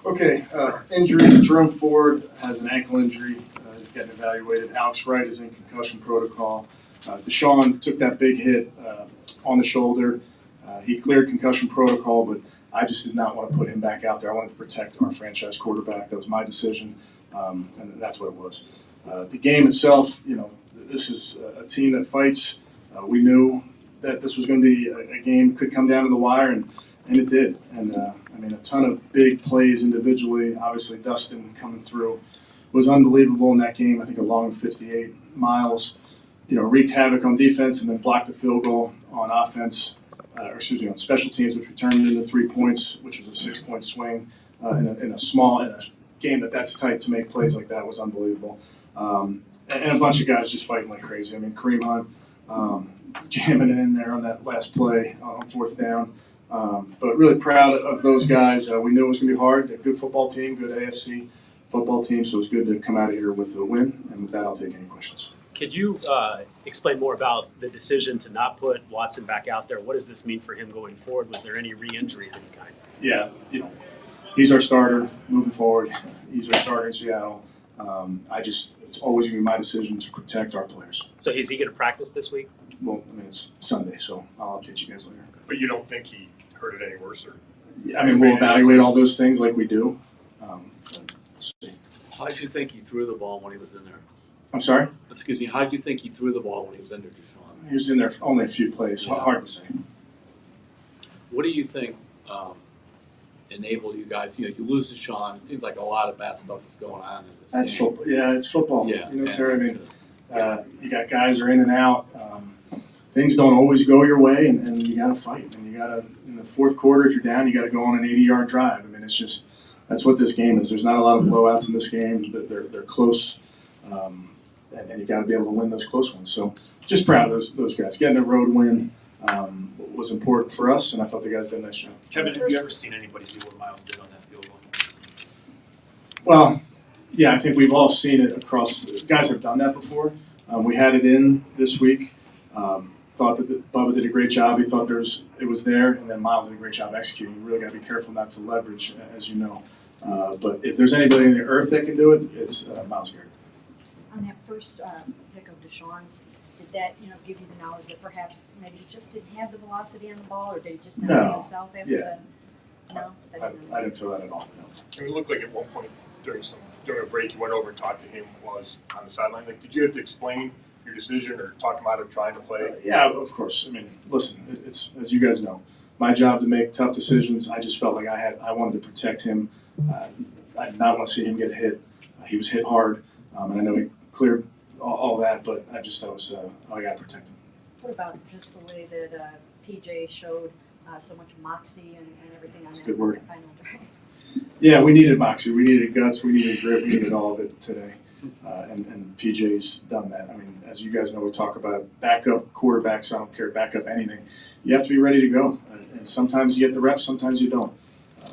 Okay, injuries. Jerome Ford has an ankle injury. He's getting evaluated. Alex Wright is in concussion protocol. Deshaun took that big hit on the shoulder. He cleared concussion protocol, but I just did not want to put him back out there. I wanted to protect our franchise quarterback. That was my decision, and that's what it was. The game itself, this is a team that fights. We knew that this was going to be a game could come down to the wire, and it did. And a ton of big plays individually. Obviously, Dustin coming through was unbelievable in that game. I think a long 58. Myles, wreaked havoc on defense and then blocked the field goal on offense. On special teams, which we turned into 3 points, which was a 6-point swing in a game that's tight. To make plays like that was unbelievable. And a bunch of guys just fighting like crazy. Kareem Hunt jamming it in there on that last play on 4th down. But really proud of those guys. We knew it was going to be hard. A good football team, good AFC football team, so it was good to come out of here with a win. And with that, I'll take any questions. Could you explain more about the decision to not put Watson back out there? What does this mean for him going forward? Was there any re-injury of any kind? Yeah, he's our starter moving forward. He's our starter in Seattle. It's always going to be my decision to protect our players. So is he going to practice this week? Well, it's Sunday, so I'll update you guys later. But you don't think he hurt it any worse? We'll evaluate all those things like we do. We'll see. How did you think he threw the ball when he was in there? I'm sorry? Excuse me, how did you think he threw the ball when he was in there, Deshaun? He was in there for only a few plays. Yeah. Hard to say. What do you think enabled you guys? You lose Deshaun. It seems like a lot of bad stuff is going on in this That's game. football. Yeah, it's football. Yeah. Terry, you got guys are in and out. Things don't always go your way, and you got to fight. And you got to, in the fourth quarter, if you're down, you got to go on an 80-yard drive. It's just that's what this game is. There's not a lot of blowouts in this game. They're close. And you got to be able to win those close ones. So just proud of those guys. Getting a road win was important for us, and I thought the guys did a nice job. Kevin, have you ever seen anybody do what Myles did on that field goal? Well, yeah, I think we've all seen it across. Guys have done that before. We had it in this week. Thought that Bubba did a great job. He thought it was there, and then Myles did a great job executing. You really got to be careful not to leverage, as you know. But if there's anybody in the earth that can do it, it's Myles Garrett. On that first pick of Deshaun's, did that give you the knowledge that perhaps maybe he just didn't have the velocity on the ball, or did he just not see himself after the? No, I didn't feel that at all. No. It looked like at one point during a break you went over and talked to him while he was on the sideline. Did you have to explain your decision or talk him out of trying to play? Yeah, of course. Listen, it's as you guys know, my job to make tough decisions. I just felt like I wanted to protect him. I did not want to see him get hit. He was hit hard, and I know he cleared all that, but I just thought I got to protect him. What about just the way that PJ showed so much moxie and everything on that Good word. final drive? Yeah, we needed moxie, we needed guts, we needed grit, we needed all of it today, and PJ's done that. As you guys know, we talk about backup quarterbacks. I don't care, backup anything. You have to be ready to go, and sometimes you get the reps, sometimes you don't.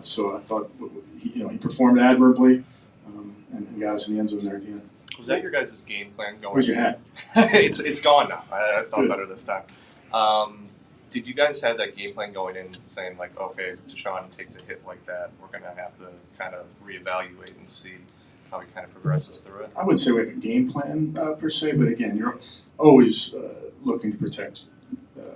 So I thought he performed admirably, and got us in the end zone there at the end. Was that your guys' game plan going? Where's your hat? It's gone now. I thought better this time. Did you guys have that game plan going in saying, like, okay, if Deshaun takes a hit like that, we're going to have to kind of reevaluate and see how he kind of progresses through it? I wouldn't say we have a game plan per se, but again, you're always looking to protect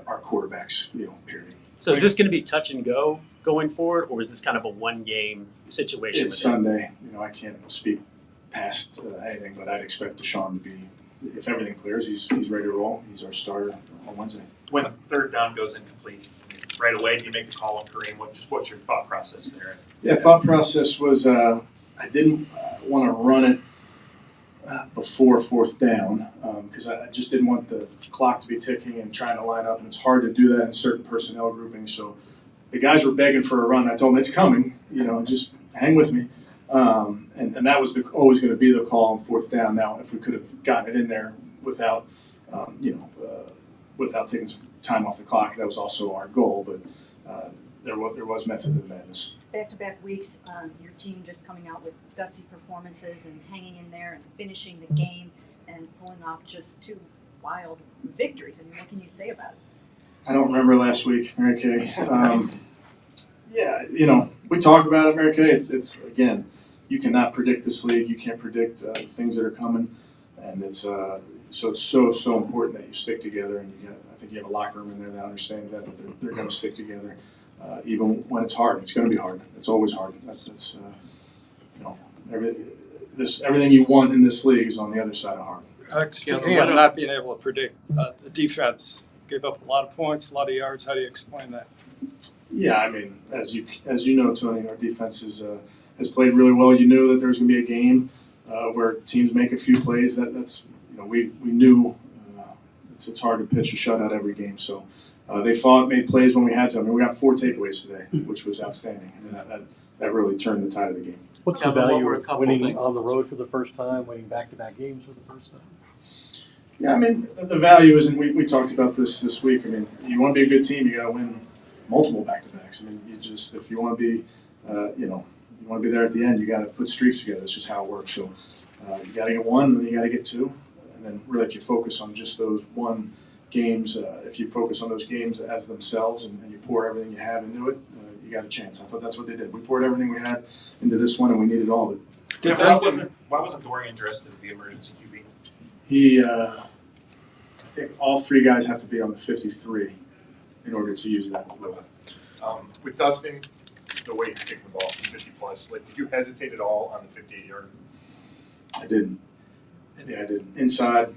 our quarterbacks, period. So is this going to be touch and go going forward, or is this kind of a one-game situation? It's Sunday. I can't speak past anything, but I'd expect Deshaun to be, if everything clears, he's ready to roll. He's our starter on Wednesday. When third down goes incomplete, right away, do you make the call on Kareem? What's your thought process there? Yeah, thought process was I didn't want to run it before fourth down because I just didn't want the clock to be ticking and trying to line up, and it's hard to do that in certain personnel groupings. So the guys were begging for a run. I told them it's coming, just hang with me. And that was always going to be the call on fourth down. Now, if we could have gotten it in there without, without taking some time off the clock, that was also our goal. But there was method to the madness. Back-to-back weeks, your team just coming out with gutsy performances and hanging in there and finishing the game and pulling off just two wild victories. What can you say about it? I don't remember last week, Mary Kay. Yeah, we talk about it, Mary Kay. It's again, you cannot predict this league. You can't predict things that are coming, and it's so it's so important that you stick together. And I think you have a locker room in there that understands that they're going to stick together, even when it's hard. It's going to be hard. It's always hard. That's everything you want in this league is on the other side of hard. Speaking of not being able to predict, the defense gave up a lot of points, a lot of yards. How do you explain that? Yeah, I mean, as you know, Tony, our defense has played really well. You knew that there was going to be a game where teams make a few plays. We knew it's hard to pitch a shutout every game. So they fought, made plays when we had to. I mean, we got 4 takeaways today, which was outstanding, and that really turned the tide of the game. What's Yeah, the but what value were a of couple winning things? on the road for the first time, winning back-to-back games for the first time? Yeah, I mean, the value is, and we talked about this week. I mean, you want to be a good team, you got to win multiple back-to-backs. I mean, if you want to be, you want to be there at the end, you got to put streaks together. That's just how it works. So you got to get 1, and then you got to get 2, and then really if you focus on just those 1 games, if you focus on those games as themselves and you pour everything you have into it, you got a chance. I thought that's what they did. We poured everything we had into this one, and we needed all of it. Why wasn't Dorian dressed as the emergency QB? I think all 3 guys have to be on the 53 in order to use that rule. With Dustin, the way he's kicking the ball from 50 plus, did you hesitate at all on the 58-yard? I didn't. Yeah, I didn't. Inside,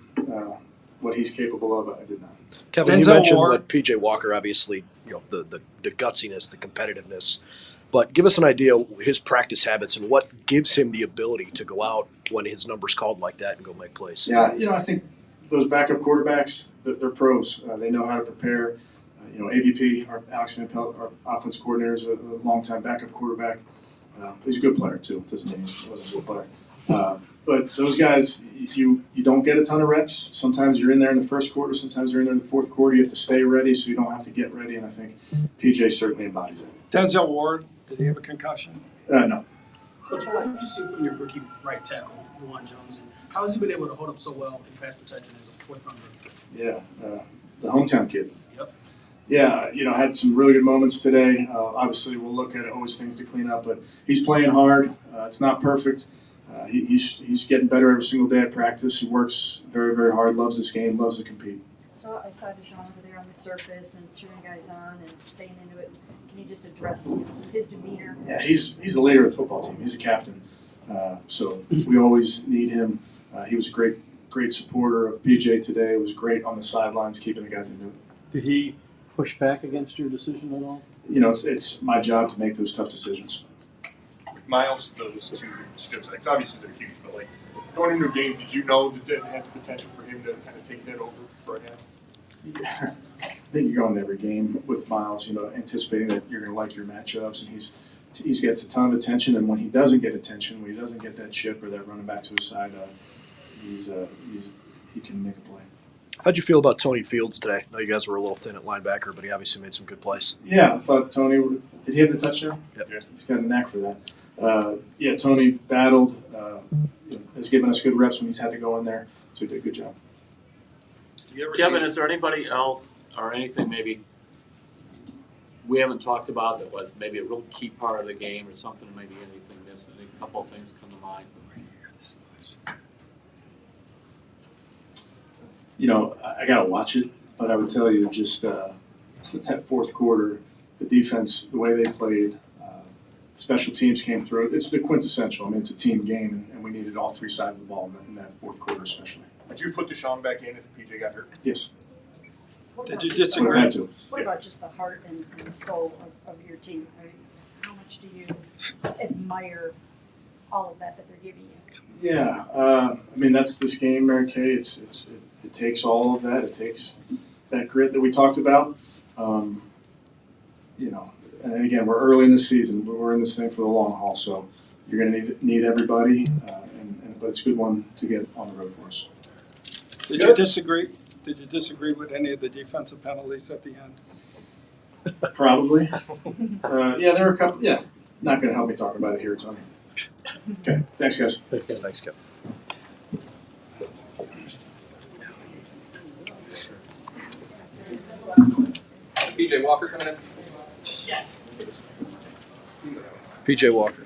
what he's capable of, I did not. Kevin, you Denzel mentioned Ward. what PJ Walker, obviously, the gutsiness, the competitiveness. But give us an idea of his practice habits and what gives him the ability to go out when his number's called like that and go make plays. Yeah, I think those backup quarterbacks, they're pros. They know how to prepare. AVP, Alex Van Pelt, our offense coordinator, is a longtime backup quarterback. He's a good player, too. Doesn't mean he wasn't a good player. But those guys, you don't get a ton of reps. Sometimes you're in there in the first quarter. Sometimes you're in there in the fourth quarter. You have to stay ready, so you don't have to get ready. And I think PJ certainly embodies it. Denzel Ward, did he have a concussion? No. Coach, what have you seen from your rookie right tackle, Juwan Jones, and how has he been able to hold up so well in pass protection as a fourth-round rookie? Yeah, the hometown kid. Yep. Yeah, had some really good moments today. Obviously, we'll look at always things to clean up, but he's playing hard. It's not perfect. He's getting better every single day at practice. He works very, very hard, loves this game, loves to compete. So I saw Deshaun over there on the surface and cheering guys on and staying into it. Can you just address his demeanor? Yeah, he's the leader of the football team. He's a captain. So we always need him. He was a great supporter of PJ today. It was great on the sidelines, keeping the guys into it. Did he push back against your decision at all? It's my job to make those tough decisions. With Myles, those 2 strips, obviously they're huge, but going into a game, did you know that it had the potential for him to kind of take that over for a half? Yeah. I think you go into every game with Myles, anticipating that you're going to like your matchups, and he gets a ton of attention. And when he doesn't get attention, when he doesn't get that chip or that running back to his side, he can make a play. How'd you feel about Tony Fields today? I know you guys were a little thin at linebacker, but he obviously made some good plays. Yeah, I thought Tony did he have the touchdown? Yep. Yeah, he's got a knack for that. Tony battled, has given us good reps when he's had to go in there, so he did a good job. Kevin, is there anybody else or anything maybe we haven't talked about that was maybe a real key part of the game or something, maybe anything missing? A couple of things come to mind. I got to watch it, but I would tell you just that fourth quarter, the defense, the way they played, special teams came through. It's the quintessential. I mean, it's a team game, and we needed all 3 sides of the ball in that fourth quarter especially. Did you put Deshaun back in if PJ got hurt? Yes. Did you I disagree? had to. What about just the heart and soul of your team? I mean, how much do you admire all of that they're giving you? Yeah, I mean that's this game, Mary Kay. It takes all of that. It takes that grit that we talked about. And again, we're early in the season. We're in this thing for the long haul, so you're going to need everybody. But it's a good one to get on the road for us. Did you disagree? Did you disagree with any of the defensive penalties at the end? Probably. There were a couple. Yeah, not going to help me talk about it here, Tony. Okay, thanks, guys. Thanks, Kevin. PJ Walker coming in? PJ Walker.